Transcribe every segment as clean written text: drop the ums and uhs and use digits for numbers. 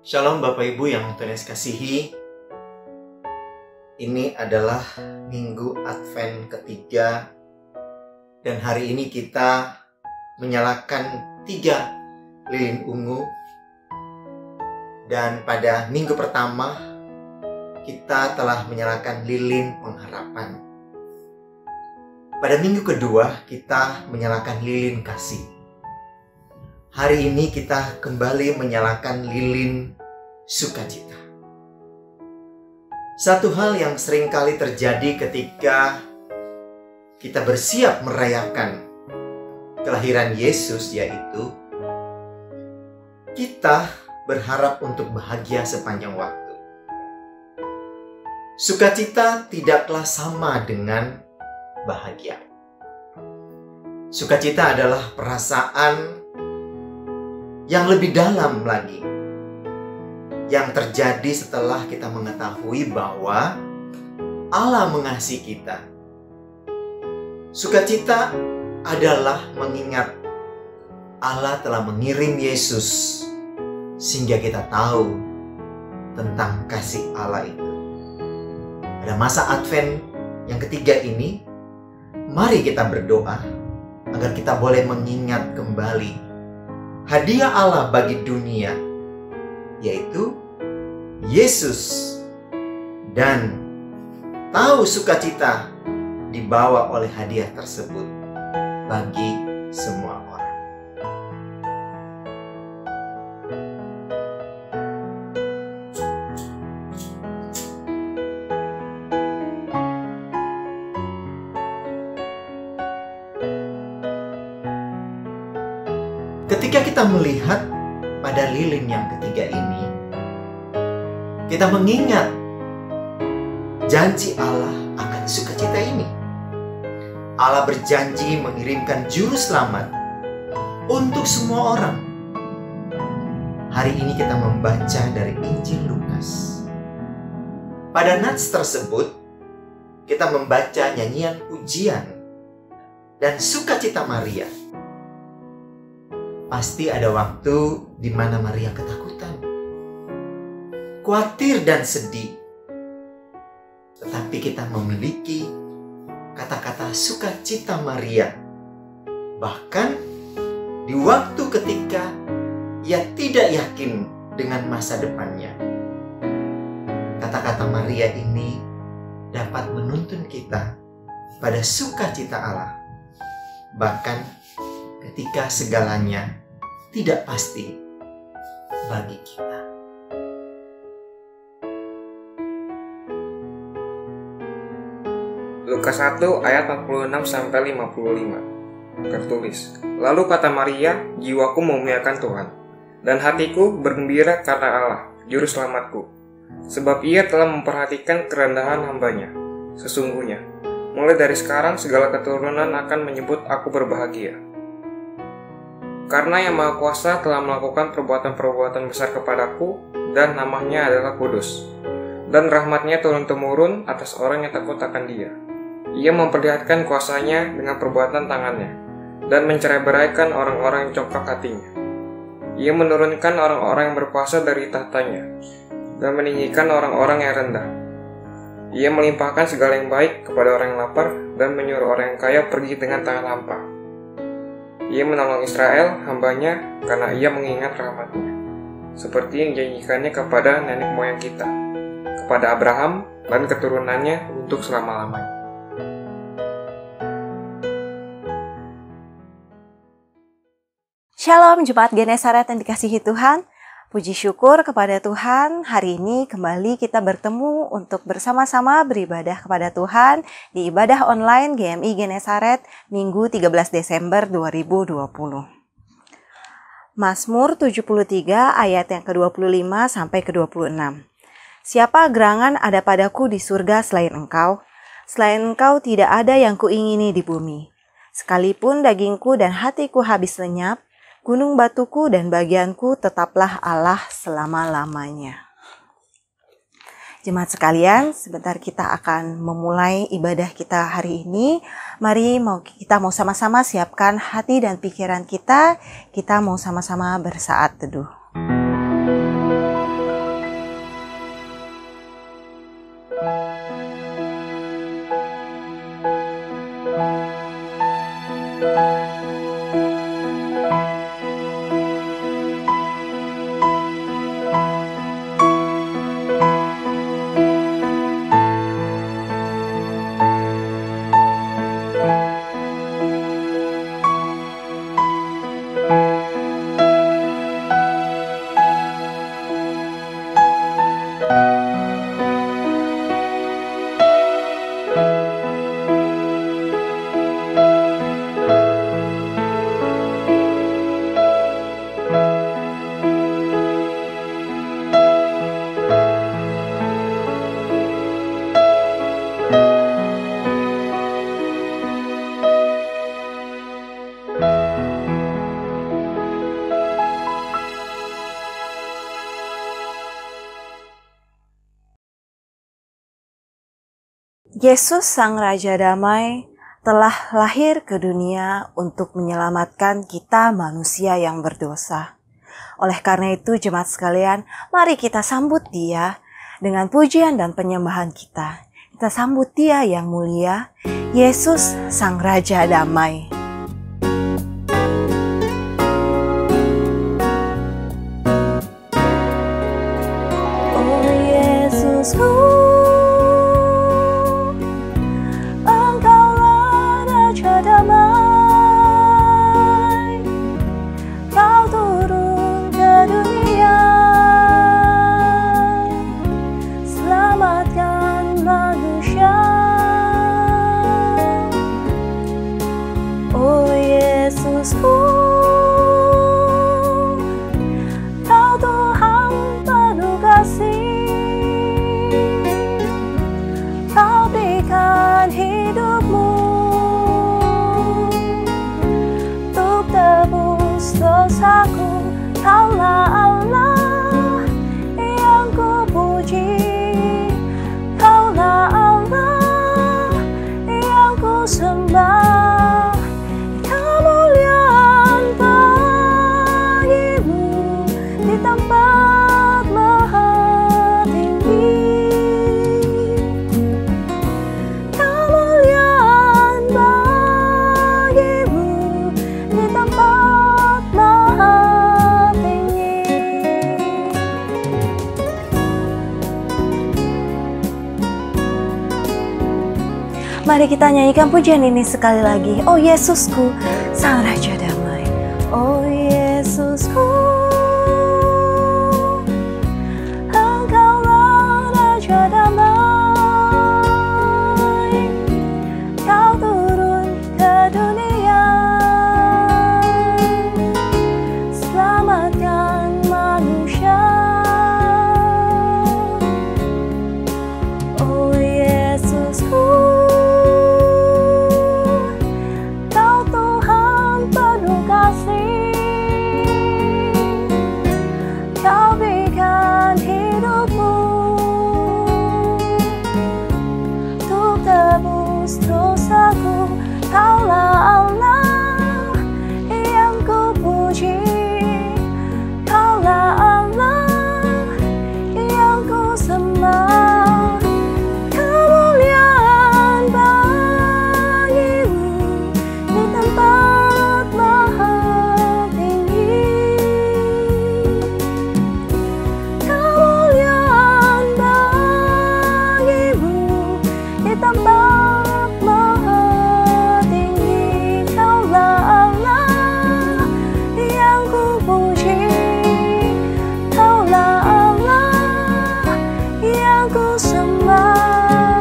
Shalom Bapak Ibu yang Tuhan Yesus kasihi. Ini adalah Minggu Advent ketiga. Dan hari ini kita menyalakan 3 lilin ungu. Dan pada minggu pertama kita telah menyalakan lilin pengharapan. Pada minggu kedua kita menyalakan lilin kasih. Hari ini kita kembali menyalakan lilin sukacita. Satu hal yang seringkali terjadi ketika kita bersiap merayakan kelahiran Yesus, yaitu kita berharap untuk bahagia sepanjang waktu. Sukacita tidaklah sama dengan bahagia. Sukacita adalah perasaan yang lebih dalam lagi, yang terjadi setelah kita mengetahui bahwa Allah mengasihi kita. Sukacita adalah mengingat Allah telah mengirim Yesus sehingga kita tahu tentang kasih Allah itu. Pada masa Advent yang ketiga ini, mari kita berdoa agar kita boleh mengingat kembali hadiah Allah bagi dunia, yaitu Yesus, dan tahu sukacita dibawa oleh hadiah tersebut bagi semua orang. Ketika kita melihat pada lilin yang ketiga ini, kita mengingat janji Allah akan sukacita ini. Allah berjanji mengirimkan juru selamat untuk semua orang. Hari ini kita membaca dari Injil Lukas. Pada nats tersebut, kita membaca nyanyian pujian dan sukacita Maria. Pasti ada waktu di mana Maria ketakutan, khawatir dan sedih. Tetapi kita memiliki kata-kata sukacita Maria. Bahkan di waktu ketika ia tidak yakin dengan masa depannya, kata-kata Maria ini dapat menuntun kita pada sukacita Allah. Bahkan ketika segalanya tidak pasti bagi kita. Lukas 1 ayat 46-55 tertulis, "Lalu kata Maria, jiwaku memuliakan Tuhan, dan hatiku bergembira karena Allah, juru selamatku, sebab ia telah memperhatikan kerendahan hambanya. Sesungguhnya, mulai dari sekarang segala keturunan akan menyebut aku berbahagia. Karena Yang Maha Kuasa telah melakukan perbuatan-perbuatan besar kepadaku, dan namanya adalah kudus. Dan rahmatnya turun-temurun atas orang yang takut akan Dia. Ia memperlihatkan kuasanya dengan perbuatan tangannya, dan mencerai-beraikan orang-orang yang congkak hatinya. Ia menurunkan orang-orang yang berkuasa dari tahtanya, dan meninggikan orang-orang yang rendah. Ia melimpahkan segala yang baik kepada orang yang lapar, dan menyuruh orang yang kaya pergi dengan tangan hampa. Ia menolong Israel, hambanya, karena ia mengingat rahmatnya, seperti yang dijanjikannya kepada nenek moyang kita, kepada Abraham dan keturunannya untuk selama-lamanya." Shalom Jemaat Genesaret yang dikasihi Tuhan. Puji syukur kepada Tuhan, hari ini kembali kita bertemu untuk bersama-sama beribadah kepada Tuhan di ibadah online GMI Genesaret Minggu 13 Desember 2020. Mazmur 73 ayat yang ke-25 sampai ke-26. "Siapa gerangan ada padaku di surga selain Engkau? Selain Engkau tidak ada yang kuingini di bumi. Sekalipun dagingku dan hatiku habis lenyap, gunung batuku dan bagianku tetaplah Allah selama-lamanya." Jemaat sekalian, sebentar kita akan memulai ibadah kita hari ini. Mari kita mau sama-sama siapkan hati dan pikiran kita. Kita mau sama-sama bersaat teduh. Yesus Sang Raja Damai telah lahir ke dunia untuk menyelamatkan kita manusia yang berdosa. Oleh karena itu, jemaat sekalian, mari kita sambut Dia dengan pujian dan penyembahan kita. Kita sambut Dia yang mulia, Yesus Sang Raja Damai. Oh Yesusku, Engkaulah Raja Damai. Kau turun ke dunia, selamatkan manusia. Oh Yesusku, Kau Tuhan penuh kasih. Kau berikan hidupmu untuk tebus dosaku. Kaulah Allah yang kupuji, Kaulah Allah yang kusembah. Kemuliaan bagimu di tempat maha tinggi. Kemuliaan bagimu di tempat maha tinggi. Mari kita nyanyikan pujian ini sekali lagi. Oh Yesusku, Sang Raja Damai. Oh Yesusku, Engkaulah Raja Damai. Kau turun ke dunia, selamatkan manusia. Oh Yesusku, Kau Tuhan penuh kasih. Kau berikan hidupmu untuk tebus dosaku. Kaulah Allah yang kupuji, Kaulah Allah yang kusembah. Kemuliaan bagimu di tempat maha tinggi. Kemuliaan bagimu di tempat maha tinggi. Kaulah Allah yang kupuji, Kaulah Allah yang kusembah.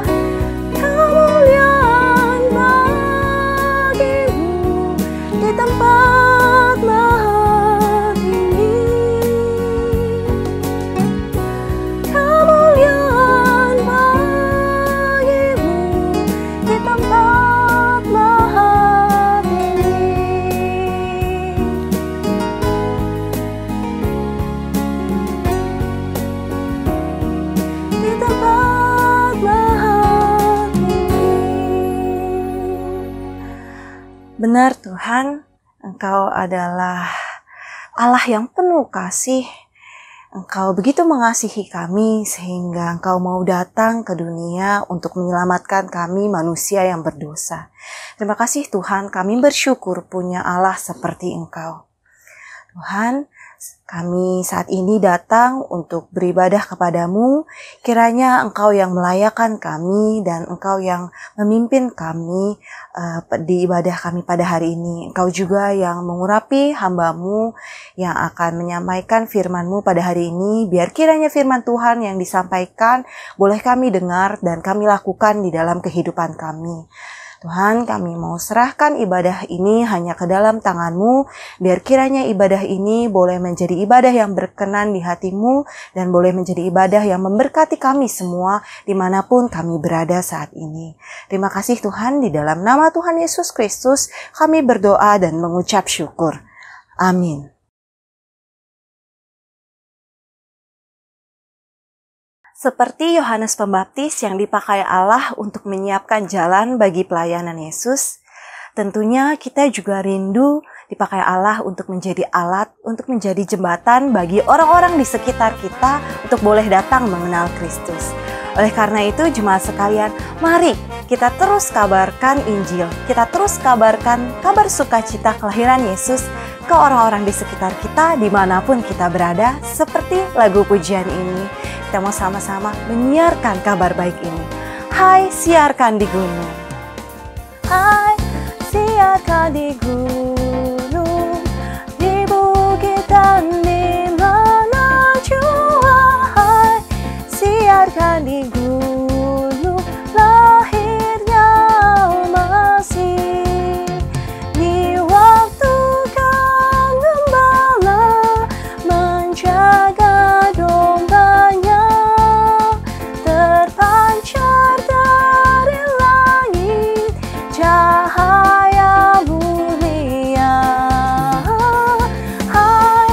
Kemuliaan bagimu di tempat maha tinggi. Kemuliaan bagimu di tempat maha tinggi. Di tempat maha tinggi. Benar Tuhan, Engkau adalah Allah yang penuh kasih. Engkau begitu mengasihi kami sehingga Engkau mau datang ke dunia untuk menyelamatkan kami manusia yang berdosa. Terima kasih Tuhan, kami bersyukur punya Allah seperti Engkau. Tuhan, kami saat ini datang untuk beribadah kepadamu. Kiranya Engkau yang melayakkan kami dan Engkau yang memimpin kami di ibadah kami pada hari ini. Engkau juga yang mengurapi hamba-Mu yang akan menyampaikan firman-Mu pada hari ini. Biar kiranya firman Tuhan yang disampaikan boleh kami dengar dan kami lakukan di dalam kehidupan kami. Tuhan, kami mau serahkan ibadah ini hanya ke dalam tangan-Mu, biar kiranya ibadah ini boleh menjadi ibadah yang berkenan di hati-Mu, dan boleh menjadi ibadah yang memberkati kami semua dimanapun kami berada saat ini. Terima kasih Tuhan, di dalam nama Tuhan Yesus Kristus, kami berdoa dan mengucap syukur. Amin. Seperti Yohanes Pembaptis yang dipakai Allah untuk menyiapkan jalan bagi pelayanan Yesus, tentunya kita juga rindu dipakai Allah untuk menjadi alat, untuk menjadi jembatan bagi orang-orang di sekitar kita untuk boleh datang mengenal Kristus. Oleh karena itu, jemaat sekalian, mari kita terus kabarkan Injil, kita terus kabarkan kabar sukacita kelahiran Yesus ke orang-orang di sekitar kita dimanapun kita berada, seperti lagu pujian ini. Kita mau sama-sama menyiarkan kabar baik ini. Hai, siarkan di gunung. Hai, siarkan di gunung, di bukit dan di mana jua. Hai, siarkan di gunung, lahirnya Almasih. Di waktu Kang Gembala menjaga dombanya, terpancar dari langit cahaya mulia. Hai,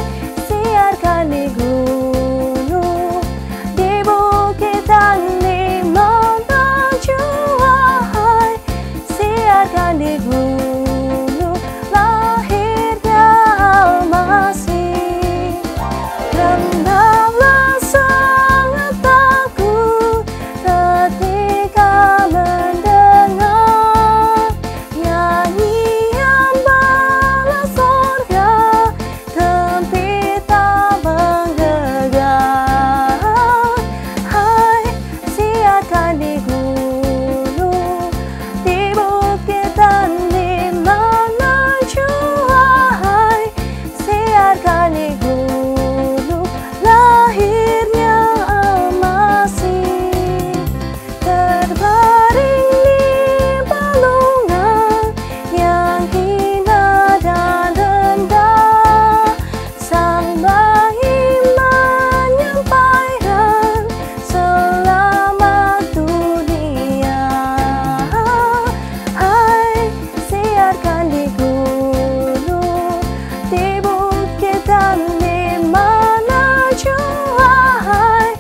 siarkan di gunung, di bukit dan di mana jua. Hai, siarkan di gunung, lahirnya Almasih. Rendahlah sangat takut ketika mendengar nyanyian bala sorga, gempita menggelegar. Hai, siarkan di gunung, di bukit dan di mana jua. Hai, siarkan di gunung, lahirnya Almasih. Terbaring di balungan yang hina dan rendah, Sang Bayi menyampaikan selamat dunia. Hai, siarkan di gunung, di bukit dan di mana jua. Hai,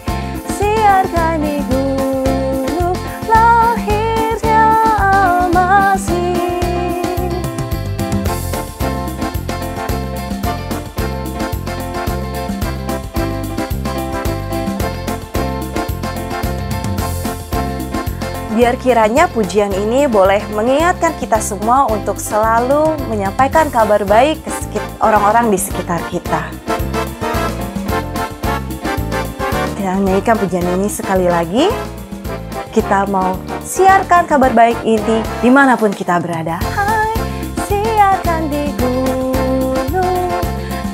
siarkan di gunung, lahirnya Almasih. Biar kiranya pujian ini boleh mengingatkan kita semua untuk selalu menyampaikan kabar baik ke orang-orang di sekitar kita. Kita nyanyikan pujian ini sekali lagi. Kita mau siarkan kabar baik ini dimanapun kita berada. Hai, siarkan di gunung,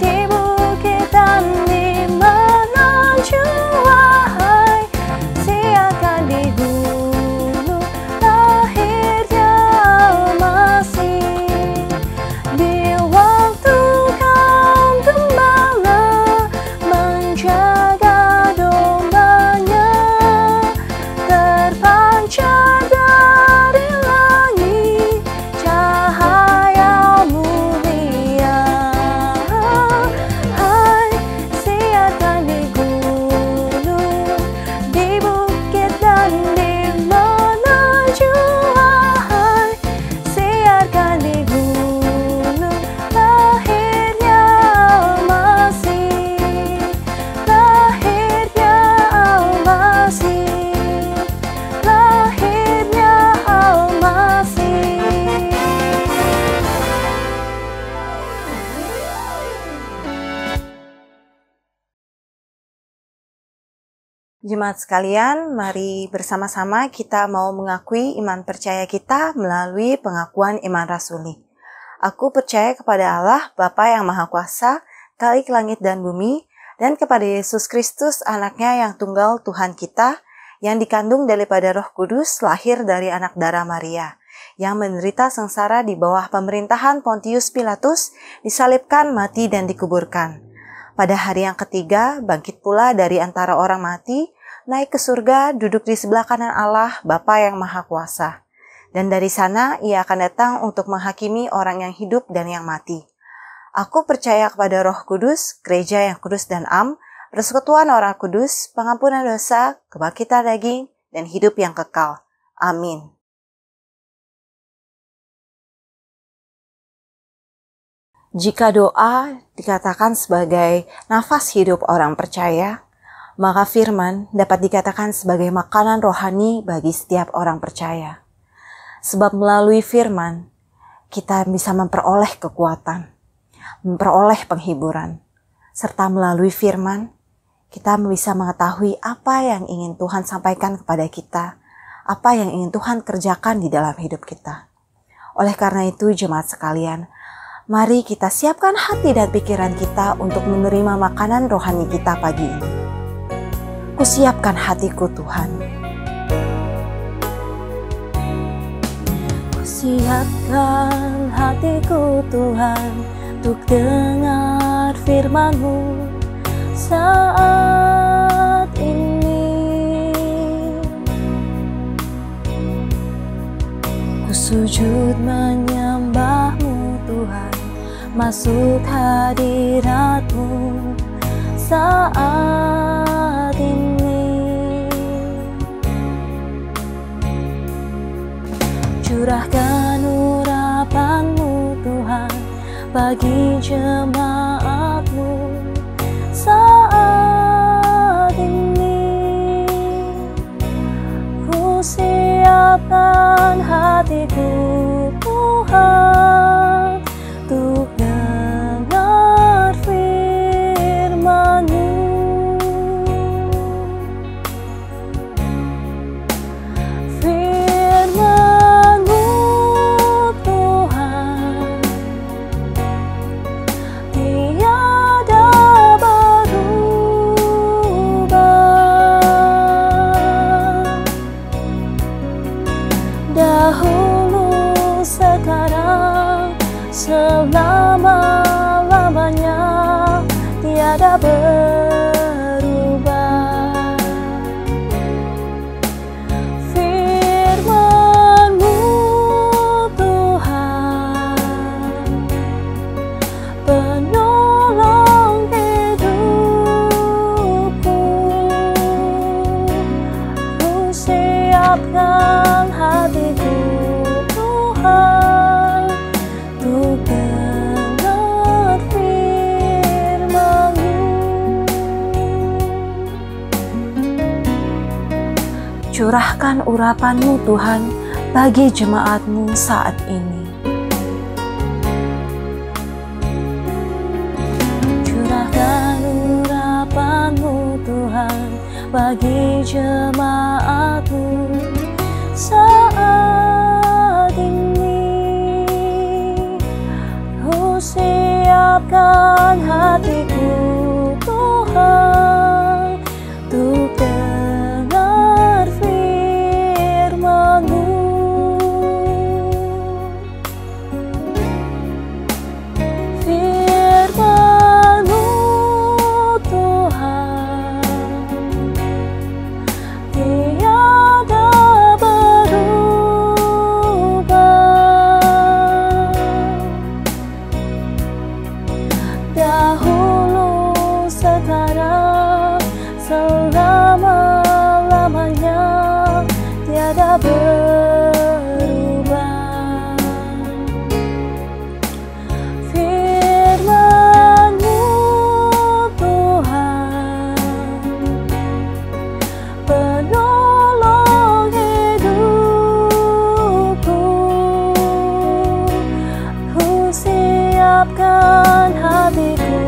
di bukit dan di mana jua. Hai, siarkan di gunung, lahirnya Almasih. Di waktu Kang Gembala menjaga dombanya, terpancar dari langit cahaya mulia. Hai, siarkan di gunung, di bukit dan di mana jua. Hai, siarkan di gunung, lahirnya Almasih. Lahirnya Almasih. Lahirnya Almasih. Jemaat sekalian, mari bersama-sama kita mau mengakui iman percaya kita melalui pengakuan iman rasuli. Aku percaya kepada Allah, Bapa yang Maha Kuasa, Khalik langit dan bumi, dan kepada Yesus Kristus, anaknya yang tunggal Tuhan kita, yang dikandung daripada Roh Kudus, lahir dari anak darah Maria, yang menderita sengsara di bawah pemerintahan Pontius Pilatus, disalibkan, mati, dan dikuburkan. Pada hari yang ketiga, bangkit pula dari antara orang mati, naik ke surga, duduk di sebelah kanan Allah, Bapa yang Maha Kuasa. Dan dari sana ia akan datang untuk menghakimi orang yang hidup dan yang mati. Aku percaya kepada Roh Kudus, gereja yang kudus dan am, persekutuan Roh Kudus, pengampunan dosa, kebangkitan daging, dan hidup yang kekal. Amin. Jika doa dikatakan sebagai nafas hidup orang percaya, maka firman dapat dikatakan sebagai makanan rohani bagi setiap orang percaya. Sebab melalui firman, kita bisa memperoleh kekuatan, memperoleh penghiburan, serta melalui firman, kita bisa mengetahui apa yang ingin Tuhan sampaikan kepada kita, apa yang ingin Tuhan kerjakan di dalam hidup kita. Oleh karena itu, jemaat sekalian, mari kita siapkan hati dan pikiran kita untuk menerima makanan rohani kita pagi ini. Kusiapkan hatiku, Tuhan. Kusiapkan hatiku, Tuhan, untuk dengar firman-Mu saat ini. Ku sujud menyembah-Mu, Tuhan, masuk hadirat-Mu saat ini. Curahkan urapan-Mu, Tuhan, bagi jemaat-Mu saat ini. Ku siapkan hatiku, Tuhan, untuk dengar firman-Mu. Firman-Mu, Tuhan, tiada berubah. Dahulu, sekarang, selama-lamanya tiada berubah. Firman-Mu, Tuhan, penolong hidupku. Ku siapkan hatiku, Tuhan, untuk dengar firman-Mu. Curahkan urapan-Mu, Tuhan, bagi jemaat-Mu saat ini. Curahkan urapan-Mu, Tuhan, bagi jemaat-Mu saat ini. Ku siapkan hatiku, Tuhan, untuk dengar firman-Mu. Firman-Mu, Tuhan, tiada berubah. Dahulu, sekarang, selama-lamanya tiada berubah. Firman-Mu, Tuhan, penolong hidupku. Ku siapkan hatiku,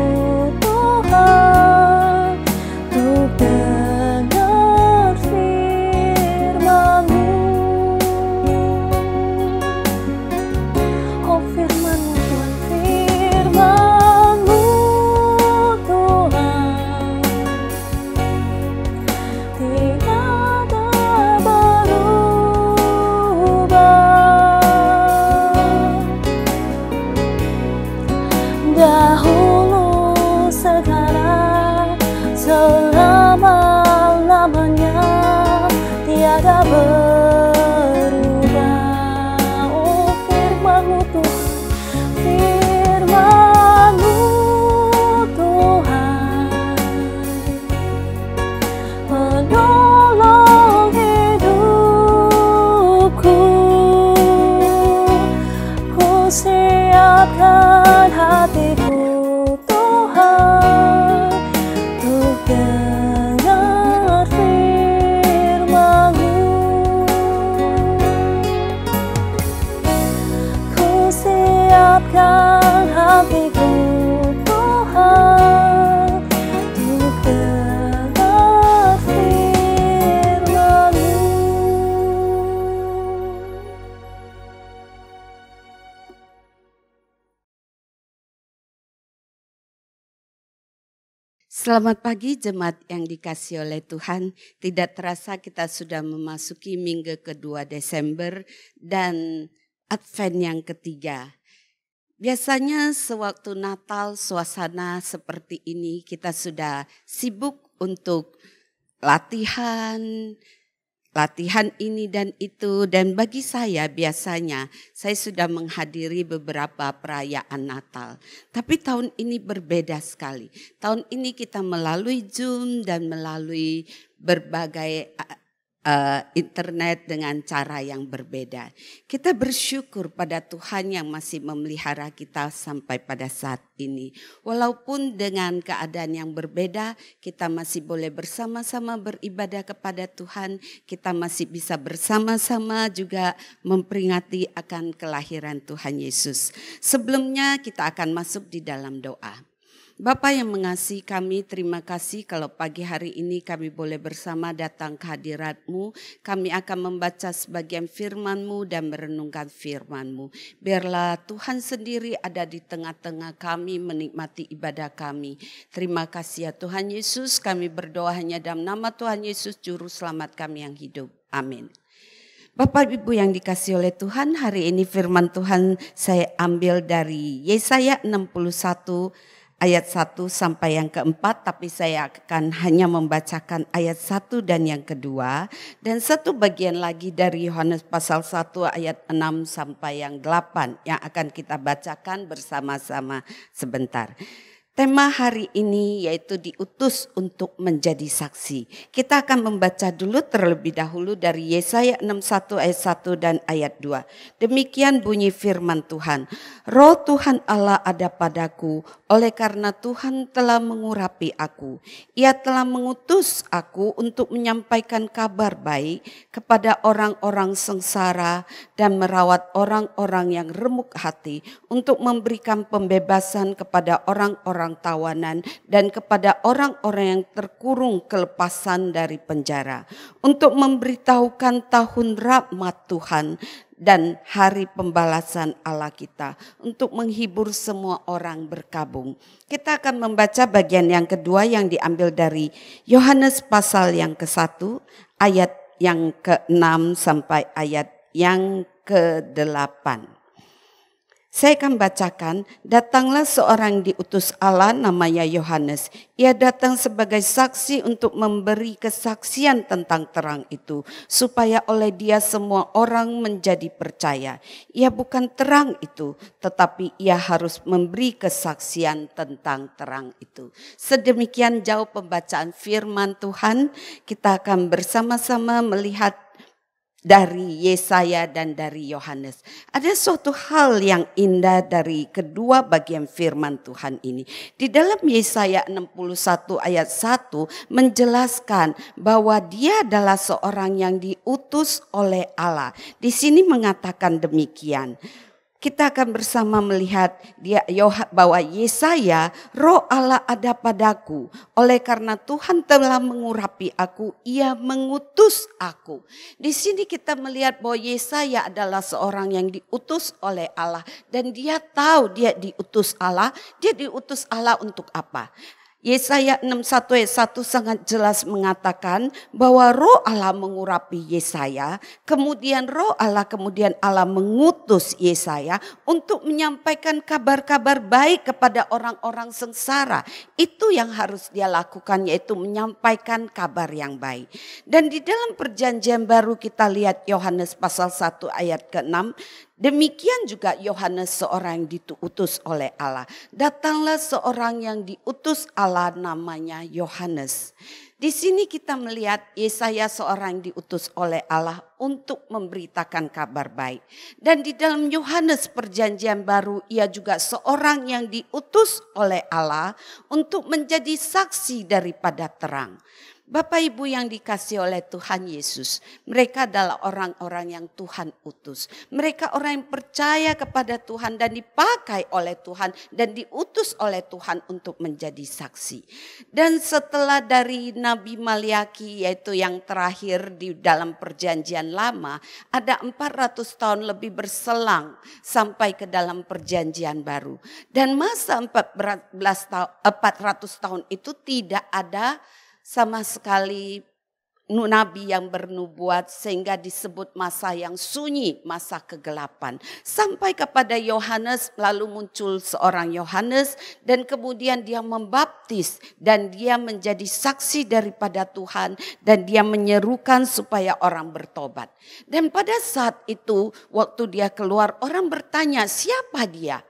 Tuhan, untuk Selamat pagi jemaat yang dikasihi oleh Tuhan. Tidak terasa kita sudah memasuki minggu kedua Desember dan Advent yang ketiga. Biasanya sewaktu Natal suasana seperti ini kita sudah sibuk untuk latihan ini dan itu, dan bagi saya biasanya saya sudah menghadiri beberapa perayaan Natal. Tapi tahun ini berbeda sekali. Tahun ini kita melalui Zoom dan melalui berbagai internet dengan cara yang berbeda. Kita bersyukur pada Tuhan yang masih memelihara kita sampai pada saat ini. Walaupun dengan keadaan yang berbeda, kita masih boleh bersama-sama beribadah kepada Tuhan. Kita masih bisa bersama-sama juga memperingati akan kelahiran Tuhan Yesus. Sebelumnya kita akan masuk di dalam doa. Bapa yang mengasihi kami, terima kasih kalau pagi hari ini kami boleh bersama datang ke hadirat-Mu. Kami akan membaca sebagian firman-Mu dan merenungkan firman-Mu. Biarlah Tuhan sendiri ada di tengah-tengah kami menikmati ibadah kami. Terima kasih ya Tuhan Yesus, kami berdoa hanya dalam nama Tuhan Yesus Juru Selamat kami yang hidup. Amin. Bapak Ibu yang dikasihi oleh Tuhan, hari ini firman Tuhan saya ambil dari Yesaya 61 ayat 1 sampai yang keempat, tapi saya akan hanya membacakan ayat 1 dan yang kedua. Dan satu bagian lagi dari Yohanes pasal 1 ayat 6 sampai yang 8 yang akan kita bacakan bersama-sama sebentar. Tema hari ini yaitu diutus untuk menjadi saksi. Kita akan membaca dulu terlebih dahulu dari Yesaya 61 ayat 1 dan ayat 2. Demikian bunyi firman Tuhan. Roh Tuhan Allah ada padaku, oleh karena Tuhan telah mengurapi aku. Ia telah mengutus aku untuk menyampaikan kabar baik kepada orang-orang sengsara dan merawat orang-orang yang remuk hati, untuk memberikan pembebasan kepada orang-orang tawanan dan kepada orang-orang yang terkurung kelepasan dari penjara, untuk memberitahukan tahun rahmat Tuhan dan hari pembalasan Allah kita, untuk menghibur semua orang berkabung. Kita akan membaca bagian yang kedua yang diambil dari Yohanes pasal yang ke-1 ayat yang ke-6 sampai ayat yang ke-8. Saya akan bacakan, datanglah seorang diutus Allah namanya Yohanes. Ia datang sebagai saksi untuk memberi kesaksian tentang terang itu, supaya oleh dia semua orang menjadi percaya. Ia bukan terang itu, tetapi ia harus memberi kesaksian tentang terang itu. Sedemikian jauh pembacaan firman Tuhan, kita akan bersama-sama melihat dari Yesaya dan dari Yohanes. Ada suatu hal yang indah dari kedua bagian firman Tuhan ini. Di dalam Yesaya 61 ayat 1 menjelaskan bahwa dia adalah seorang yang diutus oleh Allah. Di sini mengatakan demikian. Kita akan bersama melihat bahwa Yesaya, Roh Allah ada padaku. Oleh karena Tuhan telah mengurapi aku, Ia mengutus aku. Di sini kita melihat bahwa Yesaya adalah seorang yang diutus oleh Allah. Dan dia tahu dia diutus Allah untuk apa? Yesaya 61 ayat 1 sangat jelas mengatakan bahwa Roh Allah mengurapi Yesaya, kemudian Allah mengutus Yesaya untuk menyampaikan kabar-kabar baik kepada orang-orang sengsara. Itu yang harus dia lakukan, yaitu menyampaikan kabar yang baik. Dan di dalam perjanjian baru kita lihat Yohanes pasal 1 ayat ke-6, demikian juga Yohanes seorang yang diutus oleh Allah. Datanglah seorang yang diutus Allah namanya Yohanes. Di sini kita melihat Yesaya seorang yang diutus oleh Allah untuk memberitakan kabar baik. Dan di dalam Yohanes perjanjian baru ia juga seorang yang diutus oleh Allah untuk menjadi saksi daripada terang. Bapak Ibu yang dikasih oleh Tuhan Yesus, mereka adalah orang-orang yang Tuhan utus. Mereka orang yang percaya kepada Tuhan dan dipakai oleh Tuhan dan diutus oleh Tuhan untuk menjadi saksi. Dan setelah dari Nabi Maliaki, yaitu yang terakhir di dalam perjanjian lama, ada 400 tahun lebih berselang sampai ke dalam perjanjian baru. Dan masa 400 tahun itu tidak ada sama sekali nabi yang bernubuat, sehingga disebut masa yang sunyi, masa kegelapan. Sampai kepada Yohanes, lalu muncul seorang Yohanes dan kemudian dia membaptis dan dia menjadi saksi daripada Tuhan dan dia menyerukan supaya orang bertobat. Dan pada saat itu waktu dia keluar, orang bertanya, siapa dia?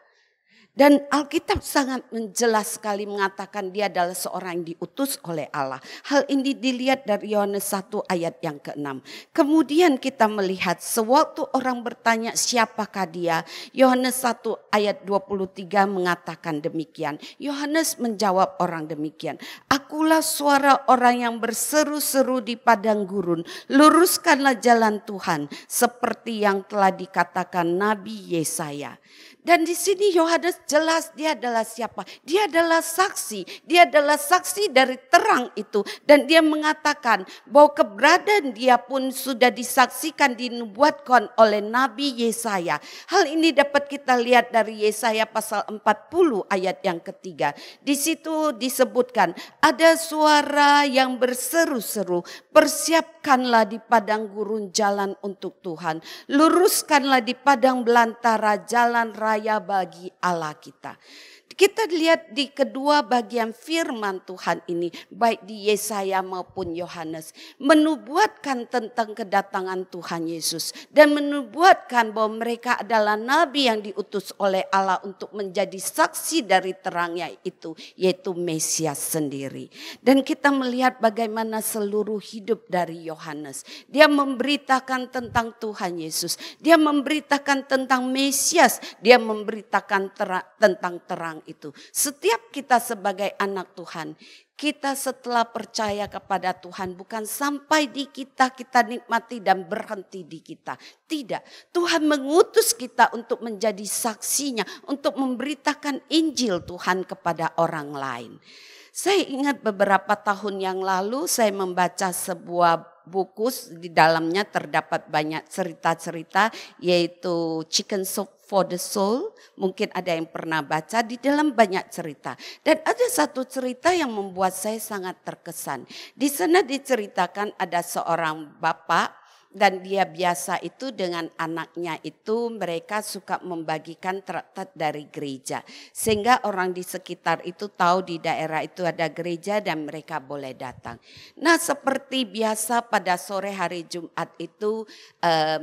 Dan Alkitab sangat jelas sekali mengatakan dia adalah seorang yang diutus oleh Allah. Hal ini dilihat dari Yohanes 1 ayat yang ke-6. Kemudian kita melihat sewaktu orang bertanya siapakah dia, Yohanes 1 ayat 23 mengatakan demikian. Yohanes menjawab orang demikian. Akulah suara orang yang berseru-seru di padang gurun. Luruskanlah jalan Tuhan seperti yang telah dikatakan Nabi Yesaya. Dan di sini Yohanes jelas dia adalah siapa? Dia adalah saksi. Dia adalah saksi dari terang itu. Dan dia mengatakan bahwa keberadaan dia pun sudah disaksikan, dinubuatkan oleh Nabi Yesaya. Hal ini dapat kita lihat dari Yesaya pasal 40 ayat yang ketiga. Di situ disebutkan ada suara yang berseru-seru. Persiapkanlah di padang gurun jalan untuk Tuhan. Luruskanlah di padang belantara jalan raya bagi Allah kita. Kita lihat di kedua bagian firman Tuhan ini, baik di Yesaya maupun Yohanes, menubuatkan tentang kedatangan Tuhan Yesus dan menubuatkan bahwa mereka adalah nabi yang diutus oleh Allah untuk menjadi saksi dari terangnya itu, yaitu Mesias sendiri. Dan kita melihat bagaimana seluruh hidup dari Yohanes. Dia memberitakan tentang Tuhan Yesus, dia memberitakan tentang Mesias, dia memberitakan tentang terang itu. Setiap kita sebagai anak Tuhan, kita setelah percaya kepada Tuhan bukan sampai di kita nikmati dan berhenti di kita. Tidak, Tuhan mengutus kita untuk menjadi saksinya, untuk memberitakan Injil Tuhan kepada orang lain. Saya ingat beberapa tahun yang lalu saya membaca sebuah buku, di dalamnya terdapat banyak cerita-cerita, yaitu Chicken Soup for the Soul. Mungkin ada yang pernah baca, di dalam banyak cerita. Dan ada satu cerita yang membuat saya sangat terkesan. Di sana diceritakan ada seorang bapak, dan dia biasa itu dengan anaknya itu mereka suka membagikan traktat dari gereja. Sehingga orang di sekitar itu tahu di daerah itu ada gereja dan mereka boleh datang. Nah seperti biasa pada sore hari Jumat itu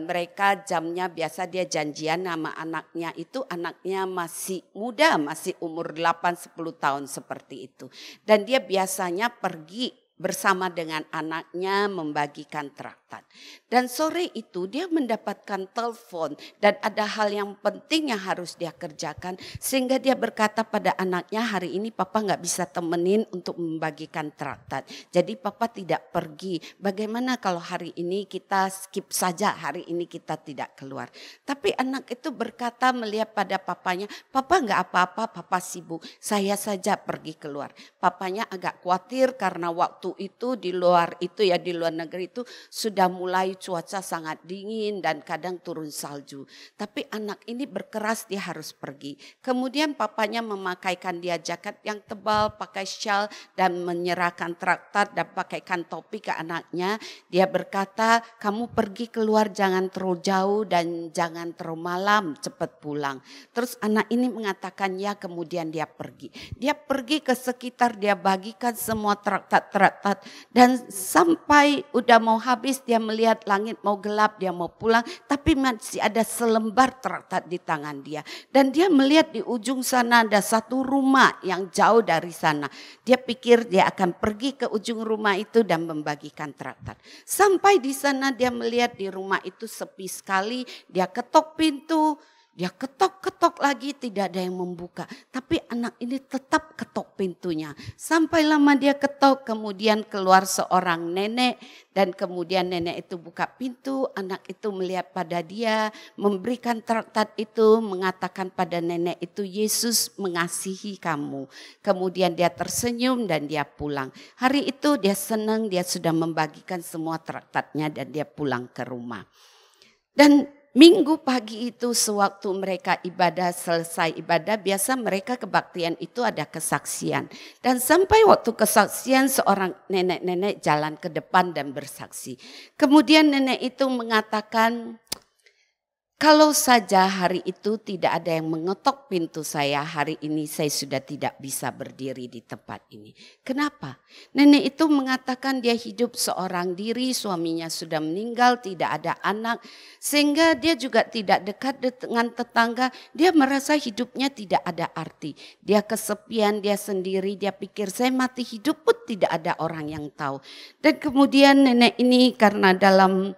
mereka jamnya biasa dia janjian sama anaknya itu. Anaknya masih muda, masih umur 8-10 tahun seperti itu. Dan dia biasanya pergi bersama dengan anaknya membagikan traktat. Dan sore itu dia mendapatkan telepon dan ada hal yang penting yang harus dia kerjakan. Sehingga dia berkata pada anaknya, hari ini papa gak bisa temenin untuk membagikan traktat. Jadi papa tidak pergi. Bagaimana kalau hari ini kita skip saja, hari ini kita tidak keluar. Tapi anak itu berkata melihat pada papanya, papa gak apa-apa, papa sibuk. Saya saja pergi keluar. Papanya agak khawatir karena waktu itu di luar itu ya, di luar negeri itu sudah mulai cuaca sangat dingin dan kadang turun salju. Tapi anak ini berkeras dia harus pergi. Kemudian papanya memakaikan dia jaket yang tebal, pakai shawl dan menyerahkan traktat dan pakaikan topi ke anaknya. Dia berkata, kamu pergi keluar jangan terlalu jauh dan jangan terlalu malam, cepat pulang. Terus anak ini mengatakan ya, kemudian dia pergi. Dia pergi ke sekitar, dia bagikan semua traktat-traktat. Dan sampai udah mau habis dia melihat langit mau gelap, dia mau pulang. Tapi masih ada selembar traktat di tangan dia. Dan dia melihat di ujung sana ada satu rumah yang jauh dari sana. Dia pikir dia akan pergi ke ujung rumah itu dan membagikan traktat. Sampai di sana dia melihat di rumah itu sepi sekali. Dia ketok pintu. Dia ketok-ketok lagi, tidak ada yang membuka. Tapi anak ini tetap ketok pintunya. Sampai lama dia ketok, kemudian keluar seorang nenek. Dan kemudian nenek itu buka pintu, anak itu melihat pada dia, memberikan traktat itu, mengatakan pada nenek itu, Yesus mengasihi kamu. Kemudian dia tersenyum dan dia pulang. Hari itu dia senang, dia sudah membagikan semua traktatnya dan dia pulang ke rumah. Dan Minggu pagi itu sewaktu mereka ibadah, selesai ibadah, biasa mereka kebaktian itu ada kesaksian. Dan sampai waktu kesaksian seorang nenek-nenek jalan ke depan dan bersaksi. Kemudian nenek itu mengatakan, kalau saja hari itu tidak ada yang mengetok pintu saya, hari ini saya sudah tidak bisa berdiri di tempat ini. Kenapa? Nenek itu mengatakan dia hidup seorang diri, suaminya sudah meninggal, tidak ada anak. Sehingga dia juga tidak dekat dengan tetangga, dia merasa hidupnya tidak ada arti. Dia kesepian, dia sendiri, dia pikir saya mati hidup pun tidak ada orang yang tahu. Dan kemudian nenek ini karena dalam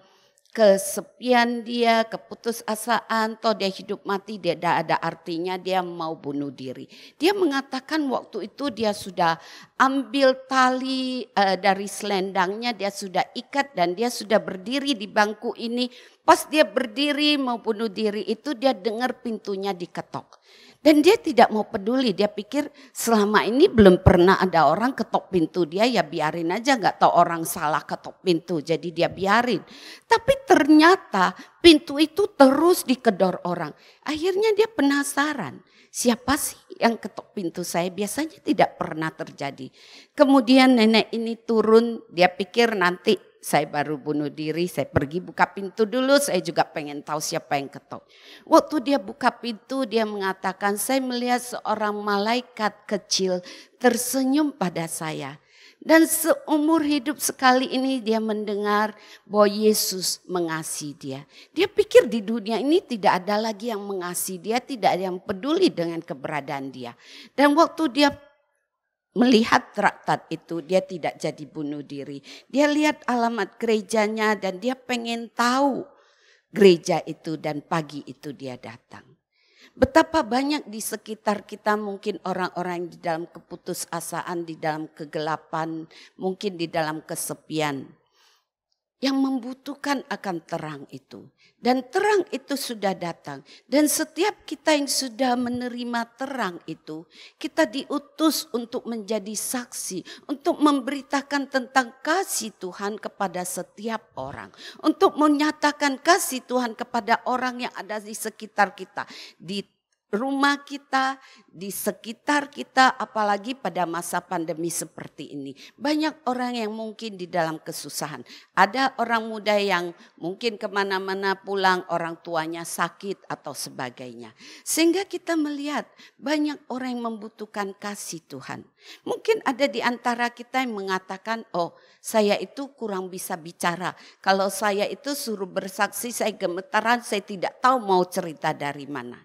kesepian dia, keputusasaan, toh dia hidup mati, dia tidak ada artinya, dia mau bunuh diri. Dia mengatakan waktu itu dia sudah ambil tali dari selendangnya, dia sudah ikat dan dia sudah berdiri di bangku ini. Pas dia berdiri mau bunuh diri itu dia dengar pintunya diketok. Dan dia tidak mau peduli, dia pikir selama ini belum pernah ada orang ketok pintu dia, ya biarin aja, gak tahu orang salah ketok pintu, jadi dia biarin. Tapi ternyata pintu itu terus dikedor orang. Akhirnya dia penasaran, siapa sih yang ketok pintu saya? Biasanya tidak pernah terjadi. Kemudian nenek ini turun, dia pikir nanti saya baru bunuh diri, saya pergi buka pintu dulu, saya juga pengen tahu siapa yang ketok. Waktu dia buka pintu, dia mengatakan, saya melihat seorang malaikat kecil tersenyum pada saya. Dan seumur hidup sekali ini dia mendengar bahwa Yesus mengasihi dia. Dia pikir di dunia ini tidak ada lagi yang mengasihi dia, tidak ada yang peduli dengan keberadaan dia. Dan waktu dia melihat traktat itu, dia tidak jadi bunuh diri. Dia lihat alamat gerejanya dan dia pengen tahu gereja itu, dan pagi itu dia datang. Betapa banyak di sekitar kita mungkin orang-orang yang di dalam keputusasaan, di dalam kegelapan, mungkin di dalam kesepian, yang membutuhkan akan terang itu. Dan terang itu sudah datang. Dan setiap kita yang sudah menerima terang itu, kita diutus untuk menjadi saksi, untuk memberitakan tentang kasih Tuhan kepada setiap orang. Untuk menyatakan kasih Tuhan kepada orang yang ada di sekitar kita, di rumah kita, di sekitar kita, apalagi pada masa pandemi seperti ini. Banyak orang yang mungkin di dalam kesusahan. Ada orang muda yang mungkin kemana-mana pulang, orang tuanya sakit atau sebagainya. Sehingga kita melihat banyak orang yang membutuhkan kasih Tuhan. Mungkin ada di antara kita yang mengatakan, oh saya itu kurang bisa bicara. Kalau saya itu suruh bersaksi, saya gemetaran, saya tidak tahu mau cerita dari mana.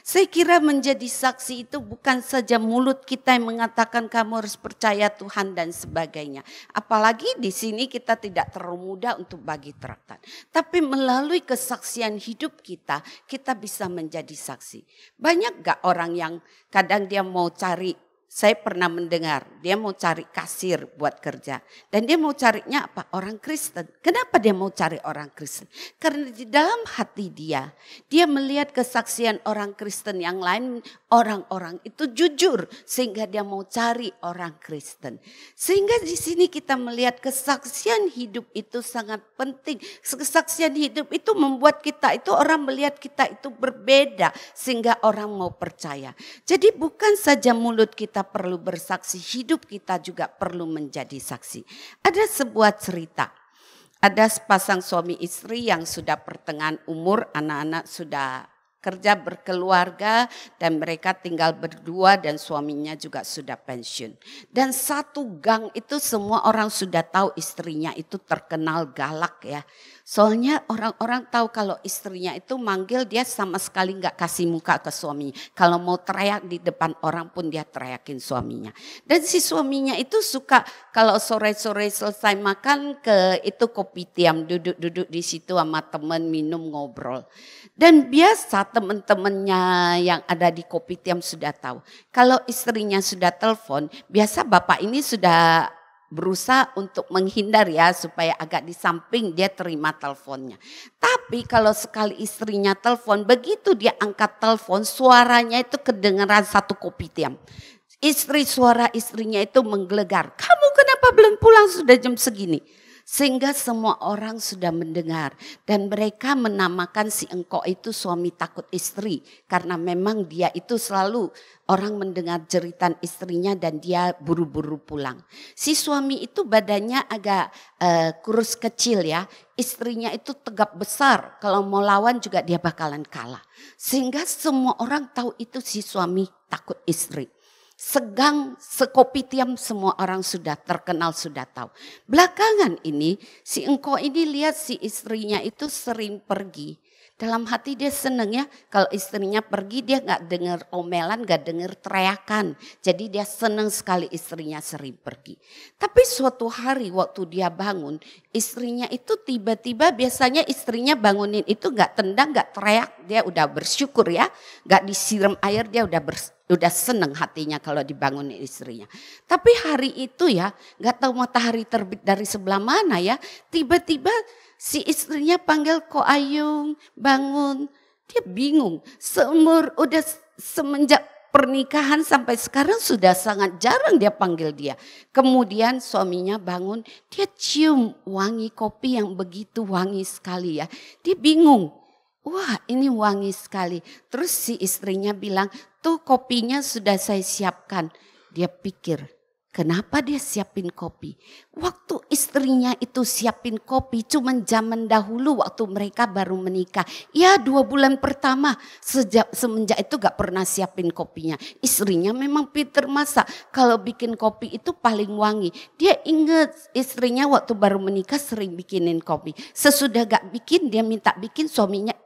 Saya kira menjadi saksi itu bukan saja mulut kita yang mengatakan kamu harus percaya Tuhan dan sebagainya. Apalagi di sini kita tidak terlalu mudah untuk bagi traktat. Tapi melalui kesaksian hidup kita, kita bisa menjadi saksi. Banyak gak orang yang kadang dia mau cari, saya pernah mendengar dia mau cari kasir buat kerja. Dan dia mau carinya apa? Orang Kristen. Kenapa dia mau cari orang Kristen? Karena di dalam hati dia melihat kesaksian orang Kristen yang lain, orang-orang itu jujur. Sehingga dia mau cari orang Kristen. Sehingga di sini kita melihat kesaksian hidup itu sangat penting. Kesaksian hidup itu membuat kita itu, orang melihat kita itu berbeda. Sehingga orang mau percaya. Jadi bukan saja mulut kita perlu bersaksi, hidup kita juga perlu menjadi saksi. Ada sebuah cerita, ada sepasang suami istri yang sudah pertengahan umur, anak-anak sudah kerja berkeluarga dan mereka tinggal berdua dan suaminya juga sudah pensiun. Dan satu gang itu semua orang sudah tahu istrinya itu terkenal galak ya. Soalnya orang-orang tahu kalau istrinya itu manggil dia sama sekali nggak kasih muka ke suaminya. Kalau mau teriak di depan orang pun dia teriakin suaminya. Dan si suaminya itu suka kalau sore-sore selesai makan ke itu kopitiam, duduk-duduk di situ sama teman minum ngobrol. Dan biasa teman-temannya yang ada di Kopitiam sudah tahu. Kalau istrinya sudah telepon, biasa bapak ini sudah berusaha untuk menghindar ya supaya agak di samping dia terima teleponnya. Tapi kalau sekali istrinya telepon, begitu dia angkat telepon, suaranya itu kedengaran satu Kopitiam. Suara istrinya itu menggelegar. Kamu kenapa belum pulang, sudah jam segini? Sehingga semua orang sudah mendengar dan mereka menamakan si engkau itu suami takut istri. Karena memang dia itu selalu orang mendengar jeritan istrinya dan dia buru-buru pulang. Si suami itu badannya agak kurus kecil ya. Istrinya itu tegap besar, kalau mau lawan juga dia bakalan kalah. Sehingga semua orang tahu itu si suami takut istri. Segang, sekopitiam semua orang sudah terkenal, sudah tahu. Belakangan ini si engkau ini lihat si istrinya itu sering pergi. Dalam hati dia seneng ya, kalau istrinya pergi dia gak dengar omelan, gak dengar teriakan. Jadi dia seneng sekali istrinya sering pergi. Tapi suatu hari waktu dia bangun, istrinya itu tiba-tiba, biasanya istrinya bangunin itu gak tendang, gak teriak. Dia udah bersyukur ya, gak disiram air, dia udah seneng hatinya kalau dibangunin istrinya. Tapi hari itu ya, gak tahu matahari terbit dari sebelah mana ya, tiba-tiba si istrinya panggil Ko Ayung, bangun. Dia bingung, semenjak pernikahan sampai sekarang sudah sangat jarang dia panggil dia. Kemudian suaminya bangun, dia cium wangi kopi yang begitu wangi sekali ya. Dia bingung, wah ini wangi sekali. Terus si istrinya bilang, tuh kopinya sudah saya siapkan. Dia pikir, kenapa dia siapin kopi? Waktu istrinya itu siapin kopi cuman zaman dahulu waktu mereka baru menikah. Ya 2 bulan pertama semenjak itu gak pernah siapin kopinya. Istrinya memang pinter masak. Kalau bikin kopi itu paling wangi. Dia ingat istrinya waktu baru menikah sering bikinin kopi. Sesudah gak bikin dia minta bikin,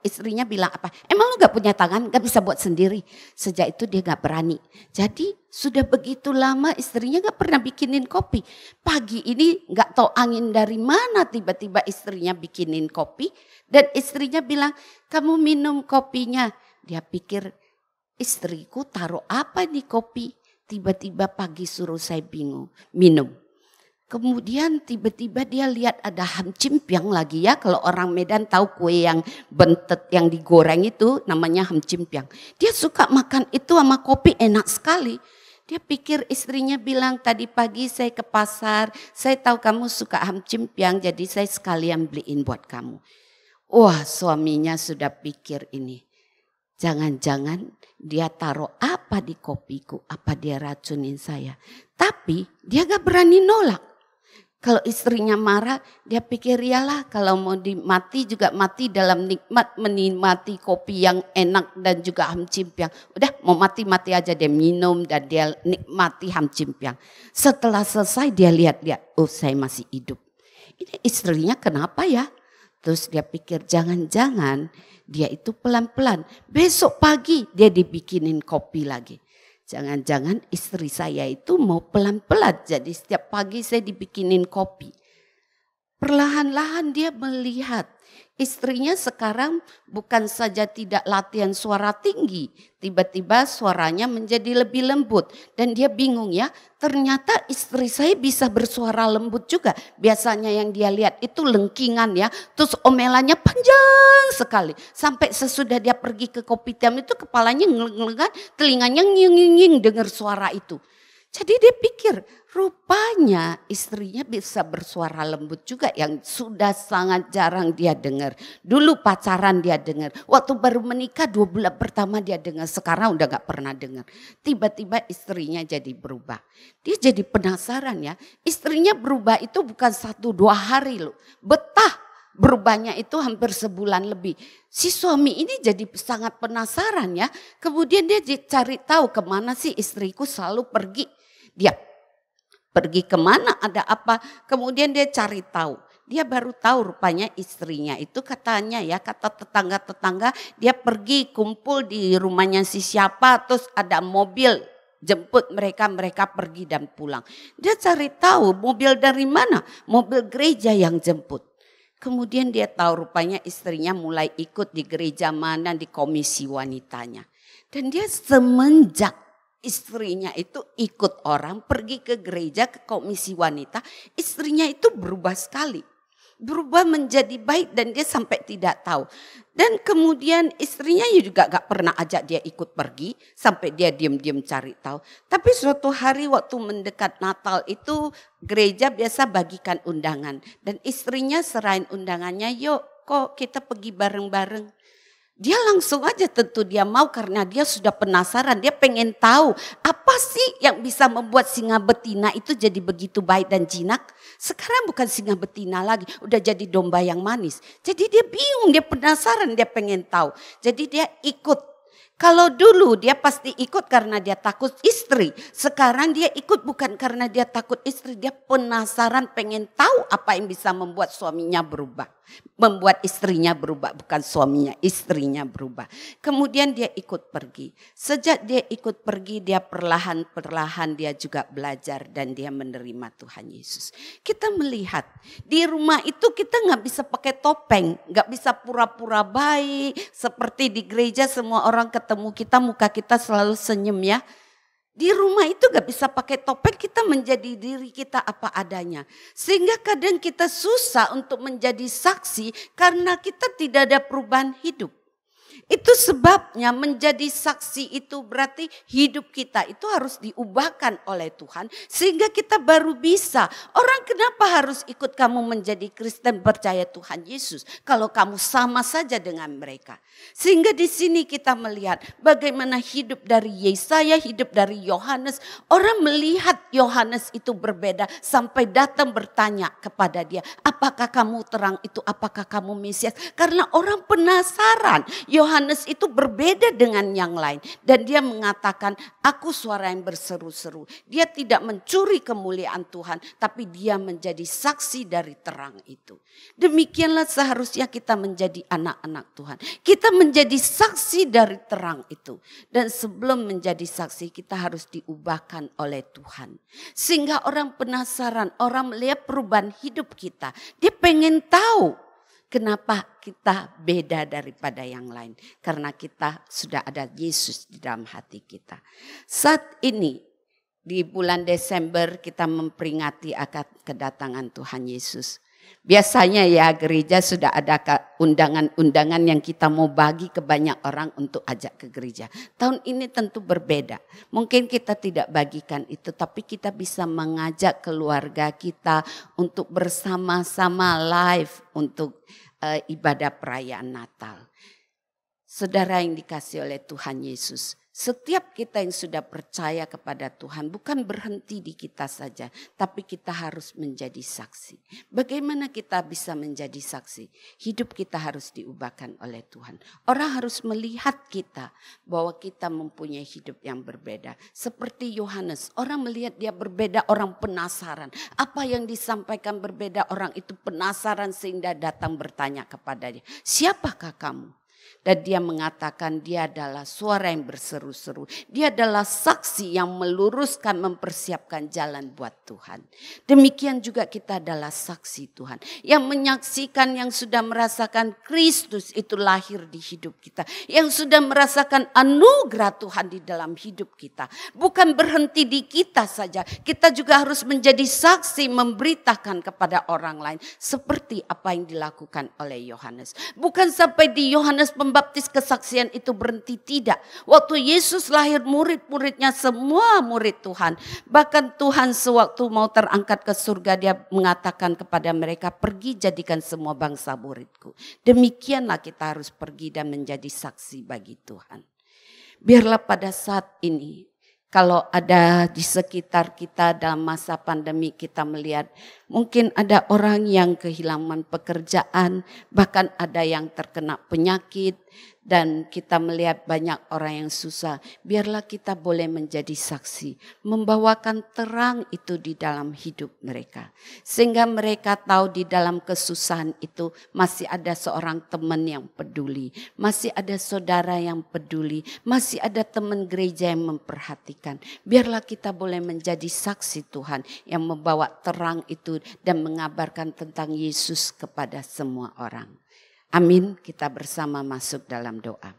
istrinya bilang apa? Emang lu gak punya tangan? Gak bisa buat sendiri. Sejak itu dia gak berani. Jadi sudah begitu lama istrinya gak pernah bikinin kopi. Pagi ini gak tahu angin dari mana tiba-tiba istrinya bikinin kopi. Dan istrinya bilang, kamu minum kopinya. Dia pikir, istriku taruh apa di kopi? Tiba-tiba pagi suruh saya bingung, minum. Kemudian tiba-tiba dia lihat ada ham cimpiang lagi ya. Kalau orang Medan tahu kue yang bentet yang digoreng itu namanya ham cimpiang. Dia suka makan itu sama kopi, enak sekali. Dia pikir istrinya bilang tadi pagi saya ke pasar, saya tahu kamu suka ham cimpiang jadi saya sekalian beliin buat kamu. Wah suaminya sudah pikir ini. Jangan-jangan dia taruh apa di kopiku, apa dia racunin saya. Tapi dia gak berani nolak. Kalau istrinya marah, dia pikir iyalah kalau mau mati juga mati dalam nikmat menikmati kopi yang enak dan juga ham cimpiang. Udah mau mati-mati aja dia minum dan dia nikmati ham cimpiang. Setelah selesai dia lihat-lihat, oh saya masih hidup. Ini istrinya kenapa ya? Terus dia pikir jangan-jangan dia itu pelan-pelan. Besok pagi dia dibikinin kopi lagi. Jangan-jangan istri saya itu mau pelan-pelan. Jadi setiap pagi saya dibikinin kopi. Perlahan-lahan dia melihat istrinya sekarang bukan saja tidak latihan suara tinggi. Tiba-tiba suaranya menjadi lebih lembut. Dan dia bingung ya, ternyata istri saya bisa bersuara lembut juga. Biasanya yang dia lihat itu lengkingan ya. Terus omelannya panjang sekali. Sampai sesudah dia pergi ke Kopitiam itu kepalanya ngeleng-ngelengan, telinganya nying-nying dengar suara itu. Jadi dia pikir rupanya istrinya bisa bersuara lembut juga yang sudah sangat jarang dia dengar. Dulu pacaran dia dengar, waktu baru menikah 2 bulan pertama dia dengar, sekarang udah gak pernah dengar. Tiba-tiba istrinya jadi berubah. Dia jadi penasaran ya, istrinya berubah itu bukan 1-2 hari loh, betah. Berubahnya itu hampir sebulan lebih. Si suami ini jadi sangat penasaran ya. Kemudian dia cari tahu kemana sih istriku selalu pergi. Dia pergi kemana, ada apa. Kemudian dia cari tahu. Dia baru tahu rupanya istrinya itu katanya ya, kata tetangga-tetangga dia pergi kumpul di rumahnya si siapa. Terus ada mobil jemput mereka pergi dan pulang. Dia cari tahu mobil dari mana, mobil gereja yang jemput. Kemudian dia tahu rupanya istrinya mulai ikut di gereja mana, di komisi wanitanya. Dan dia semenjak istrinya itu ikut orang pergi ke gereja, ke komisi wanita, istrinya itu berubah sekali. Berubah menjadi baik dan dia sampai tidak tahu. Dan kemudian istrinya juga gak pernah ajak dia ikut pergi sampai dia diam-diam cari tahu. Tapi suatu hari waktu mendekat Natal itu gereja biasa bagikan undangan. Dan istrinya serahin undangannya, yuk kok kita pergi bareng-bareng. Dia langsung aja tentu dia mau karena dia sudah penasaran. Dia pengen tahu apa sih yang bisa membuat singa betina itu jadi begitu baik dan jinak. Sekarang bukan singa betina lagi, udah jadi domba yang manis. Jadi dia bingung, dia penasaran, dia pengen tahu. Jadi dia ikut. Kalau dulu dia pasti ikut karena dia takut istri. Sekarang dia ikut bukan karena dia takut istri. Dia penasaran pengen tahu apa yang bisa membuat suaminya berubah. Membuat istrinya berubah, bukan suaminya, istrinya berubah. Kemudian dia ikut pergi. Sejak dia ikut pergi, dia perlahan-perlahan dia juga belajar dan dia menerima Tuhan Yesus. Kita melihat di rumah itu kita gak bisa pakai topeng, gak bisa pura-pura baik. Seperti di gereja semua orang ketemu kita, muka kita selalu senyum ya. Di rumah itu gak bisa pakai topeng, kita menjadi diri kita apa adanya. Sehingga kadang kita susah untuk menjadi saksi karena kita tidak ada perubahan hidup. Itu sebabnya menjadi saksi itu berarti hidup kita itu harus diubahkan oleh Tuhan. Sehingga kita baru bisa. Orang kenapa harus ikut kamu menjadi Kristen percaya Tuhan Yesus. Kalau kamu sama saja dengan mereka. Sehingga di sini kita melihat bagaimana hidup dari Yesaya, hidup dari Yohanes. Orang melihat Yohanes itu berbeda sampai datang bertanya kepada dia. Apakah kamu terang itu, apakah kamu Mesias? Karena orang penasaran. Yohanes itu berbeda dengan yang lain. Dan dia mengatakan, aku suara yang berseru-seru. Dia tidak mencuri kemuliaan Tuhan. Tapi dia menjadi saksi dari terang itu. Demikianlah seharusnya kita menjadi anak-anak Tuhan. Kita menjadi saksi dari terang itu. Dan sebelum menjadi saksi kita harus diubahkan oleh Tuhan. Sehingga orang penasaran, orang melihat perubahan hidup kita. Dia pengen tahu. Kenapa kita beda daripada yang lain? Karena kita sudah ada Yesus di dalam hati kita. Saat ini di bulan Desember kita memperingati akan kedatangan Tuhan Yesus. Biasanya ya gereja sudah ada undangan-undangan yang kita mau bagi ke banyak orang untuk ajak ke gereja. Tahun ini tentu berbeda. Mungkin kita tidak bagikan itu tapi kita bisa mengajak keluarga kita untuk bersama-sama live untuk ibadah perayaan Natal. Saudara yang dikasihi oleh Tuhan Yesus. Setiap kita yang sudah percaya kepada Tuhan bukan berhenti di kita saja. Tapi kita harus menjadi saksi. Bagaimana kita bisa menjadi saksi? Hidup kita harus diubahkan oleh Tuhan. Orang harus melihat kita bahwa kita mempunyai hidup yang berbeda. Seperti Yohanes, orang melihat dia berbeda, orang penasaran. Apa yang disampaikan berbeda, orang itu penasaran sehingga datang bertanya kepadanya. Siapakah kamu? Dan dia mengatakan dia adalah suara yang berseru-seru. Dia adalah saksi yang meluruskan, mempersiapkan jalan buat Tuhan. Demikian juga kita adalah saksi Tuhan. Yang menyaksikan, yang sudah merasakan Kristus itu lahir di hidup kita. Yang sudah merasakan anugerah Tuhan di dalam hidup kita. Bukan berhenti di kita saja. Kita juga harus menjadi saksi, memberitakan kepada orang lain. Seperti apa yang dilakukan oleh Yohanes. Bukan sampai di Yohanes Pembaptis kesaksian itu berhenti, tidak. Waktu Yesus lahir murid-muridnya semua murid Tuhan. Bahkan Tuhan sewaktu mau terangkat ke surga dia mengatakan kepada mereka, pergi jadikan semua bangsa muridku. Demikianlah kita harus pergi dan menjadi saksi bagi Tuhan. Biarlah pada saat ini kalau ada di sekitar kita dalam masa pandemi kita melihat mungkin ada orang yang kehilangan pekerjaan, bahkan ada yang terkena penyakit dan kita melihat banyak orang yang susah. Biarlah kita boleh menjadi saksi, membawakan terang itu di dalam hidup mereka. Sehingga mereka tahu di dalam kesusahan itu masih ada seorang teman yang peduli, masih ada saudara yang peduli, masih ada teman gereja yang memperhatikan. Biarlah kita boleh menjadi saksi Tuhan yang membawa terang itu itu dan mengabarkan tentang Yesus kepada semua orang. Amin, kita bersama masuk dalam doa.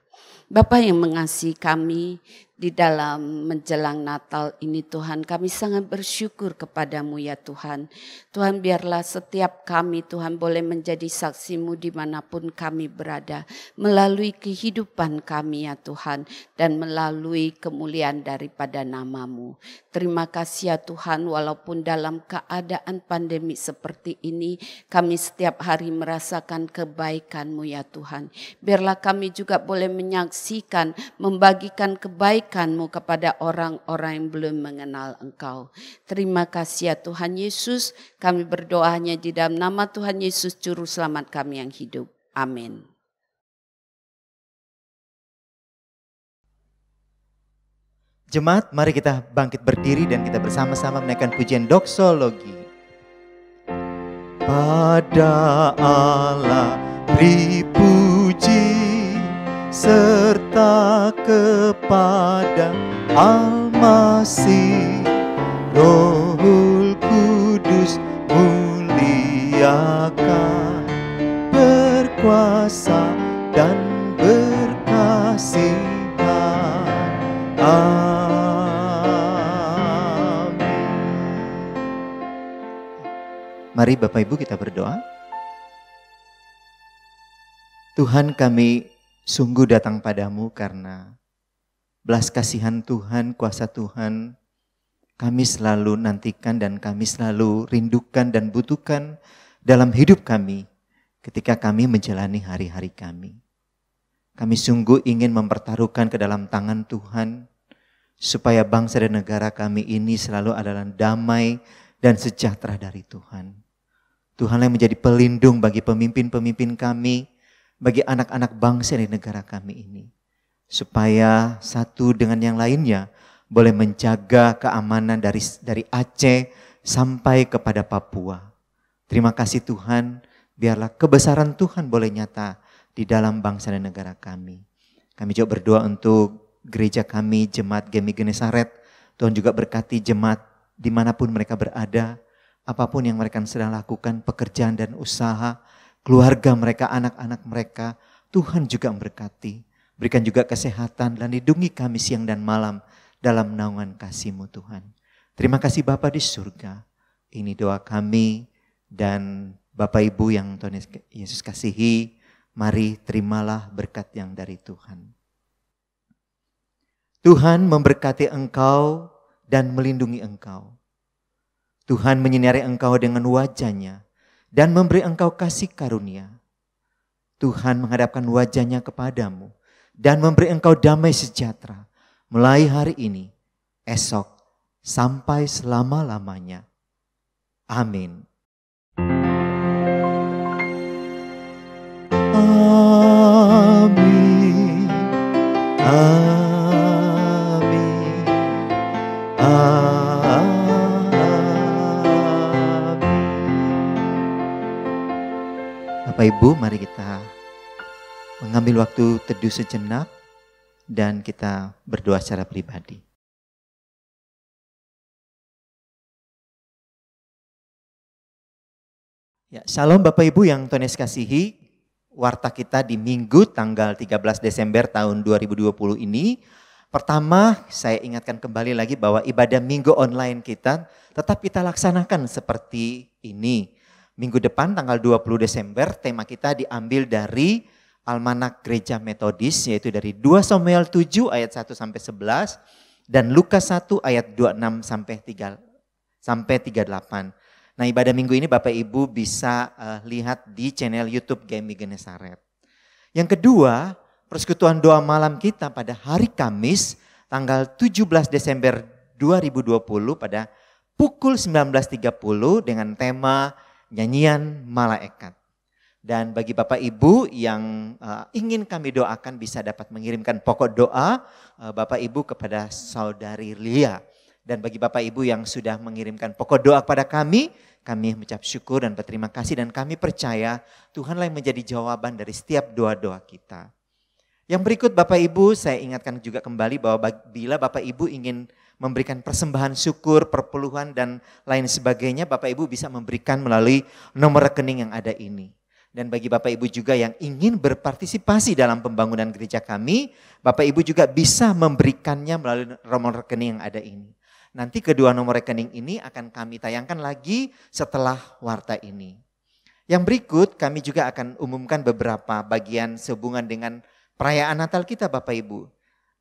Bapa yang mengasihi kami, di dalam menjelang Natal ini Tuhan, kami sangat bersyukur kepadamu ya Tuhan. Tuhan, biarlah setiap kami Tuhan boleh menjadi saksimu dimanapun kami berada. Melalui kehidupan kami ya Tuhan, dan melalui kemuliaan daripada namamu. Terima kasih ya Tuhan, walaupun dalam keadaan pandemi seperti ini, kami setiap hari merasakan kebaikan-Mu ya Tuhan. Biarlah kami juga boleh menyaksikan, membagikan kebaikan-Mu kepada orang-orang yang belum mengenal Engkau. Terima kasih ya Tuhan Yesus, kami berdoa hanya di dalam nama Tuhan Yesus Juru Selamat kami yang hidup. Amin. Jemaat, mari kita bangkit berdiri dan kita bersama-sama menaikkan pujian doksologi. Pada Allah beri puji, serta kepada Al-Masih, Rohul Kudus muliakan, berkuasa dan berkasihan. Mari Bapak Ibu kita berdoa. Tuhan, kami sungguh datang padamu karena belas kasihan Tuhan, kuasa Tuhan kami selalu nantikan dan kami selalu rindukan dan butuhkan dalam hidup kami ketika kami menjalani hari-hari kami. Kami sungguh ingin mempertaruhkan ke dalam tangan Tuhan supaya bangsa dan negara kami ini selalu adalah damai dan sejahtera dari Tuhan. Tuhan yang menjadi pelindung bagi pemimpin-pemimpin kami, bagi anak-anak bangsa di negara kami ini. Supaya satu dengan yang lainnya boleh menjaga keamanan dari Aceh sampai kepada Papua. Terima kasih Tuhan, biarlah kebesaran Tuhan boleh nyata di dalam bangsa dan negara kami. Kami juga berdoa untuk gereja kami, Jemaat GMI Genesaret. Tuhan juga berkati jemaat dimanapun mereka berada. Apapun yang mereka sedang lakukan, pekerjaan dan usaha, keluarga mereka, anak-anak mereka, Tuhan juga memberkati. Berikan juga kesehatan dan lindungi kami siang dan malam dalam naungan kasih-Mu Tuhan. Terima kasih Bapa di surga. Ini doa kami dan Bapak Ibu yang Tuhan Yesus kasihi, mari terimalah berkat yang dari Tuhan. Tuhan memberkati engkau dan melindungi engkau. Tuhan menyinari engkau dengan wajah-Nya dan memberi engkau kasih karunia. Tuhan menghadapkan wajah-Nya kepadamu dan memberi engkau damai sejahtera mulai hari ini, esok, sampai selama-lamanya. Amin. Amin. Amin. Bapak Ibu, mari kita mengambil waktu teduh sejenak dan kita berdoa secara pribadi. Ya, Shalom Bapak Ibu yang Tuhan Yesus kasihi, warta kita di Minggu tanggal 13 Desember tahun 2020 ini. Pertama, saya ingatkan kembali lagi bahwa ibadah Minggu online kita tetap kita laksanakan seperti ini. Minggu depan tanggal 20 Desember tema kita diambil dari Almanak Gereja Metodis, yaitu dari 2 Samuel 7 ayat 1 sampai 11 dan Lukas 1 ayat 26 sampai 38. Nah, ibadah minggu ini Bapak Ibu bisa lihat di channel YouTube GMI Genesaret. Yang kedua, persekutuan doa malam kita pada hari Kamis tanggal 17 Desember 2020 pada pukul 19.30 dengan tema nyanyian malaikat. Dan bagi Bapak Ibu yang ingin kami doakan bisa dapat mengirimkan pokok doa Bapak Ibu kepada Saudari Lia. Dan bagi Bapak Ibu yang sudah mengirimkan pokok doa kepada kami mengucap syukur dan berterima kasih dan kami percaya Tuhanlah yang menjadi jawaban dari setiap doa-doa kita. Yang berikut Bapak Ibu saya ingatkan juga kembali bahwa bila Bapak Ibu ingin memberikan persembahan syukur, perpuluhan dan lain sebagainya, Bapak Ibu bisa memberikan melalui nomor rekening yang ada ini. Dan bagi Bapak Ibu juga yang ingin berpartisipasi dalam pembangunan gereja kami, Bapak Ibu juga bisa memberikannya melalui nomor rekening yang ada ini. Nanti kedua nomor rekening ini akan kami tayangkan lagi setelah warta ini. Yang berikut kami juga akan umumkan beberapa bagian sehubungan dengan perayaan Natal kita Bapak Ibu.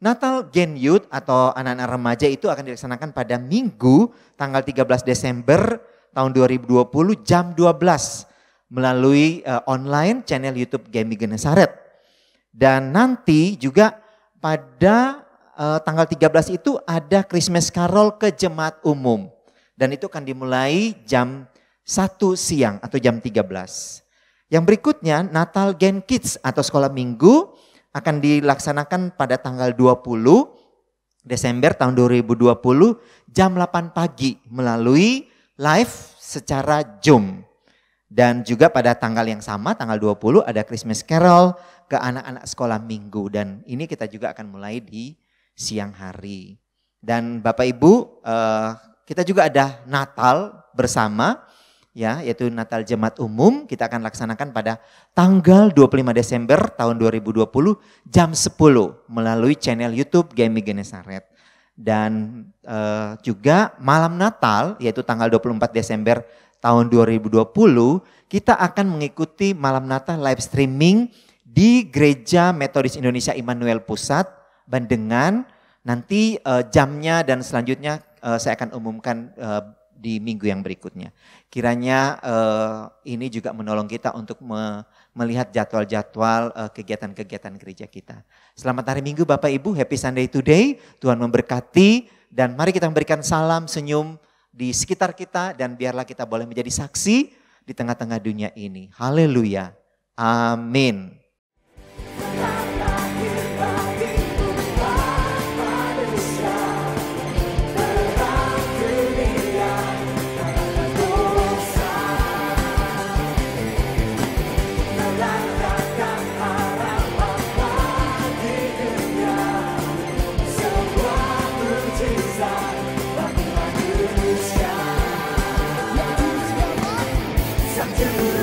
Natal Gen Youth atau anak-anak remaja itu akan dilaksanakan pada Minggu tanggal 13 Desember tahun 2020 jam 12 melalui online channel YouTube GMI Genesaret. Dan nanti juga pada tanggal 13 itu ada Christmas Carol ke jemaat umum. Dan itu akan dimulai jam 1 siang atau jam 13. Yang berikutnya Natal Gen Kids atau sekolah minggu akan dilaksanakan pada tanggal 20 Desember tahun 2020 jam 8 pagi melalui live secara Zoom. Dan juga pada tanggal yang sama, tanggal 20 ada Christmas Carol ke anak-anak sekolah minggu. Dan ini kita juga akan mulai di siang hari. Dan Bapak Ibu, kita juga ada Natal bersama, ya, yaitu Natal Jemaat Umum. Kita akan laksanakan pada tanggal 25 Desember tahun 2020 jam 10 melalui channel YouTube GMI Genesaret. Dan juga malam Natal, yaitu tanggal 24 Desember tahun 2020, kita akan mengikuti malam Natal live streaming di Gereja Metodis Indonesia Immanuel Pusat, Bandengan. Nanti jamnya dan selanjutnya saya akan umumkan di minggu yang berikutnya. Kiranya ini juga menolong kita untuk melihat jadwal-jadwal kegiatan-kegiatan gereja kita. Selamat hari Minggu Bapak Ibu, Happy Sunday today. Tuhan memberkati dan mari kita memberikan salam, senyum di sekitar kita dan biarlah kita boleh menjadi saksi di tengah-tengah dunia ini. Haleluya. Amin. To